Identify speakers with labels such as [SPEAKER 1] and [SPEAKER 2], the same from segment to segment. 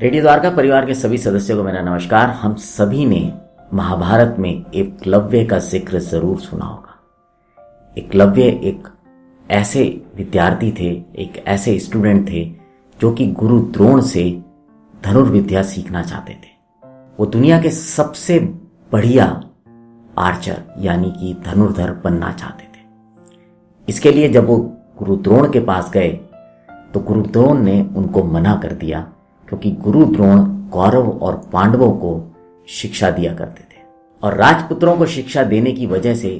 [SPEAKER 1] Radio Dwarka परिवार के सभी सदस्यों को मेरा नमस्कार। हम सभी ने महाभारत में एकलव्य का जिक्र जरूर सुना होगा। एकलव्य एक ऐसे विद्यार्थी थे, एक ऐसे स्टूडेंट थे जो कि गुरु द्रोण से धनुर्विद्या सीखना चाहते थे। वो दुनिया के सबसे बढ़िया आर्चर यानी कि धनुर्धर बनना चाहते थे। इसके लिए जब वो गुरु द्रोण के पास गए तो गुरु द्रोण ने उनको मना कर दिया, क्योंकि गुरु द्रोण कौरव और पांडवों को शिक्षा दिया करते थे और राजपुत्रों को शिक्षा देने की वजह से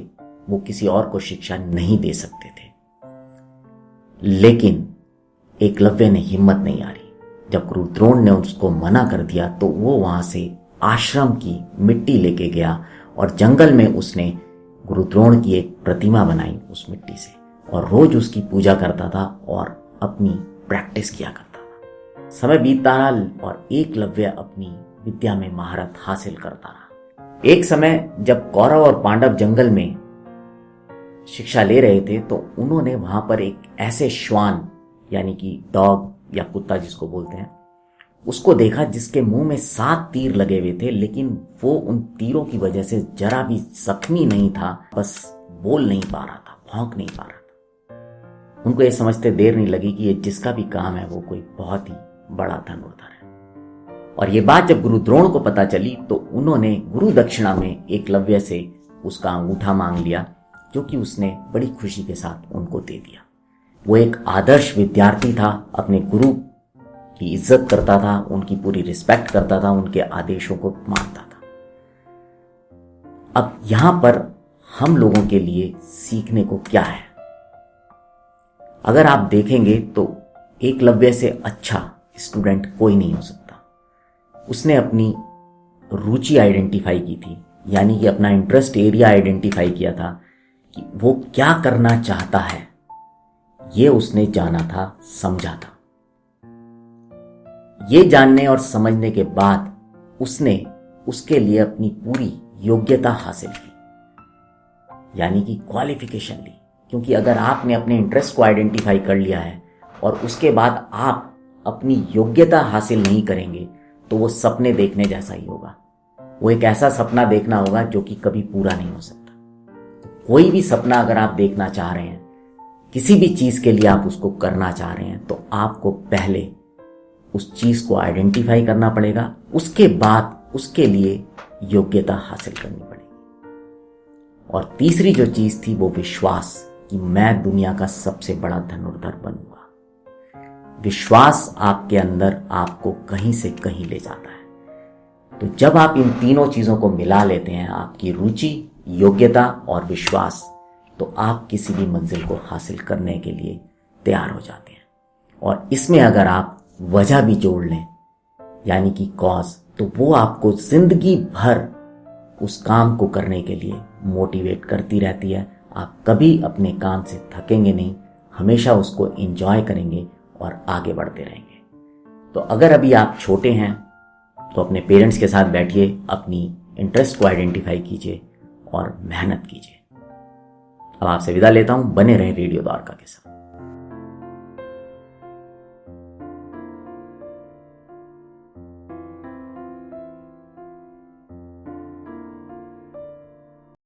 [SPEAKER 1] वो किसी और को शिक्षा नहीं दे सकते थे। लेकिन एकलव्य ने हिम्मत नहीं हारी। जब गुरु द्रोण ने उसको मना कर दिया तो वो वहां से आश्रम की मिट्टी लेके गया और जंगल में उसने गुरु द्रोण की एक प्रतिमा बनाई उस मिट्टी से, और रोज उसकी पूजा करता था और अपनी प्रैक्टिस किया करता था। समय बीतता रहा और एकलव्य अपनी विद्या में महारत हासिल करता रहा। एक समय जब कौरव और पांडव जंगल में शिक्षा ले रहे थे तो उन्होंने वहां पर एक ऐसे श्वान यानी कि डॉग या कुत्ता जिसको बोलते हैं, उसको देखा जिसके मुंह में 7 तीर लगे हुए थे, लेकिन वो उन तीरों की वजह से जरा भी जख्मी नहीं था, बस बोल नहीं पा रहा था, भौंक नहीं पा रहा था। उनको ये समझते देर नहीं लगी कि ये जिसका भी काम है वो कोई बहुत ही बड़ा धनुर्धर है। और ये बात जब गुरु द्रोण को पता चली तो उन्होंने गुरु दक्षिणा में एकलव्य से उसका अंगूठा मांग लिया, जो कि उसने बड़ी खुशी के साथ उनको दे दिया। वो एक आदर्श विद्यार्थी था, अपने गुरु की इज्जत करता था, उनकी पूरी रिस्पेक्ट करता था, उनके आदेशों को मानता था। अब यहां पर हम लोगों के लिए सीखने को क्या है? अगर आप देखेंगे तो एकलव्य से अच्छा स्टूडेंट कोई नहीं हो सकता। उसने अपनी रुचि आइडेंटिफाई की थी, यानी कि अपना इंटरेस्ट एरिया आइडेंटिफाई किया था कि वो क्या करना चाहता है, ये उसने जाना था, समझा था। ये जानने और समझने के बाद उसने उसके लिए अपनी पूरी योग्यता हासिल की, यानी कि क्वालिफिकेशन ली। क्योंकि अगर आपने अपने इंटरेस्ट को आइडेंटिफाई कर लिया है और उसके बाद आप अपनी योग्यता हासिल नहीं करेंगे तो वो सपने देखने जैसा ही होगा। वो एक ऐसा सपना देखना होगा जो कि कभी पूरा नहीं हो सकता। तो कोई भी सपना अगर आप देखना चाह रहे हैं, किसी भी चीज के लिए आप उसको करना चाह रहे हैं, तो आपको पहले उस चीज को आइडेंटिफाई करना पड़ेगा, उसके बाद उसके लिए योग्यता हासिल करनी पड़ेगी। और तीसरी जो चीज थी वो विश्वास, कि मैं दुनिया का सबसे बड़ा धनुर्धर बनूंगा। विश्वास आपके अंदर आपको कहीं से कहीं ले जाता है। तो जब आप इन तीनों चीजों को मिला लेते हैं, आपकी रुचि, योग्यता और विश्वास, तो आप किसी भी मंजिल को हासिल करने के लिए तैयार हो जाते हैं। और इसमें अगर आप वजह भी जोड़ लें, यानी कि कॉज, तो वो आपको जिंदगी भर उस काम को करने के लिए मोटिवेट करती रहती है। आप कभी अपने काम से थकेंगे नहीं, हमेशा उसको एंजॉय करेंगे और आगे बढ़ते रहेंगे। तो अगर अभी आप छोटे हैं तो अपने पेरेंट्स के साथ बैठिए, अपनी इंटरेस्ट को आइडेंटिफाई कीजिए और मेहनत कीजिए। अब आपसे विदा लेता हूं। बने रहें रेडियो द्वारका के साथ।